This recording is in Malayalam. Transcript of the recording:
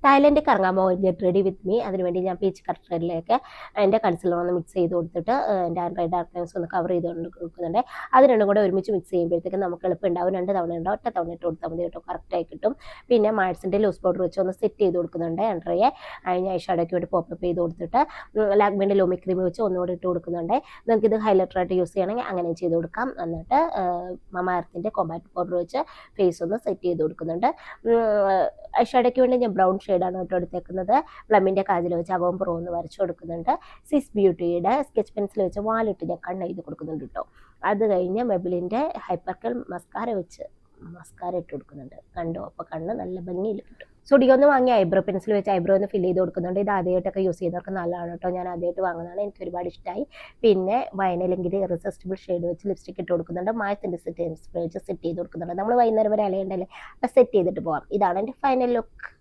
തായ്ലൻഡിൽ കറങ്ങാൻ പോകാൻ ഗെറ്റ് റെഡി വിത്ത് മീ. അതിനുവേണ്ടി ഞാൻ പീച്ച് കൺസിലറിലേക്ക് എൻ്റെ കൺസിലർ ഒന്ന് മിക്സ് ചെയ്ത് കൊടുത്തിട്ട് എൻ്റെ ആൻഡ്രോയിഡ് ഡാർക്ക്നെസ് ഒന്ന് കവർ ചെയ്ത് കൊടുക്കുന്നുണ്ട്. അത് രണ്ടും കൂടെ ഒരുമിച്ച് മിക്സ് ചെയ്യുമ്പോഴത്തേക്കും നമുക്ക് എളുപ്പം ഉണ്ടാവും. 2 തവണ ഉണ്ടാവും, ഒറ്റ തവണ ഇട്ട് കൊടുത്താൽ മതി കേട്ടോ, കറക്റ്റായി കിട്ടും. പിന്നെ മാഴ്സിൻ്റെ ലൂസ് പൗഡർ വെച്ച് ഒന്ന് സെറ്റ് ചെയ്ത് കൊടുക്കുന്നുണ്ട് ആൻഡ്രോയെ. അതിന് ഐഷാഡോയ്ക്ക് വേണ്ടി പോപ്പപ്പ് ചെയ്ത് കൊടുത്തിട്ട് ലാക്മിൻ്റെ ലൂമി ക്രീം വെച്ച് ഒന്നുകൂടി ഇട്ട് കൊടുക്കുന്നുണ്ട്. നിങ്ങൾക്കിത് ഹൈലൈറ്ററായിട്ട് യൂസ് ചെയ്യണമെങ്കിൽ അങ്ങനെ ചെയ്ത് കൊടുക്കാം. എന്നിട്ട് മമ എർത്തിൻ്റെ കോമ്പാക്ട് പൗഡർ വെച്ച് ഫേസ് ഒന്ന് സെറ്റ് ചെയ്ത് കൊടുക്കുന്നുണ്ട്. ഐഷാഡോയ്ക്ക് വേണ്ടി ഞാൻ ബ്രൗൺ ഷെയ്ഡാണ് കേട്ടോ എടുത്തേക്കുന്നത്. പ്ലമ്മിൻ്റെ കാജൽ വെച്ച് അകവും പുറവും ഒന്ന് വരച്ച് കൊടുക്കുന്നുണ്ട്. സിസ് ബ്യൂട്ടിയുടെ സ്കെച്ച് പെൻസിൽ വെച്ച് വാലിട്ട് ഞാൻ കണ്ണ് എഴുതി കൊടുക്കുന്നുണ്ട് കേട്ടോ. അത് കഴിഞ്ഞ് മെബിലിൻ്റെ ഹൈപ്പർക്കൽ മസ്കാര വെച്ച് മസ്കാര ഇട്ട് കൊടുക്കുന്നുണ്ട്. കണ്ടോ, അപ്പോൾ കണ്ണ് നല്ല ഭംഗിയിൽ കിട്ടും. സ്റ്റുഡിയോന്ന് വാങ്ങിയ ഐബ്രോ പെൻസിൽ വെച്ച് ഐബ്രോ ഒന്ന് ഫിൽ ചെയ്ത് കൊടുക്കുന്നുണ്ട്. ഇത് ആദ്യമായിട്ടൊക്കെ യൂസ് ചെയ്തവർക്ക് നല്ലതാണ് കേട്ടോ. ഞാൻ ആദ്യമായിട്ട് വാങ്ങുന്നതാണ്, എനിക്ക് ഒരുപാട് ഇഷ്ടമായി. പിന്നെ വയനലിങ്കിൽ ഇറസിസ്റ്റിബിൾ ഷെയ്ഡ് വെച്ച് ലിപ്സ്റ്റിക് ഇട്ട് കൊടുക്കുന്നുണ്ട്. മായത്തിൻ്റെ സ്പ്രേ വെച്ച് സെറ്റ് ചെയ്ത് കൊടുക്കുന്നുണ്ട്. നമ്മൾ വൈകുന്നേരം വരെ അലയുണ്ടല്ലേ, അപ്പോൾ സെറ്റ് ചെയ്തിട്ട് പോകാം. ഇതാണ് എൻ്റെ ഫൈനൽ ലുക്ക്.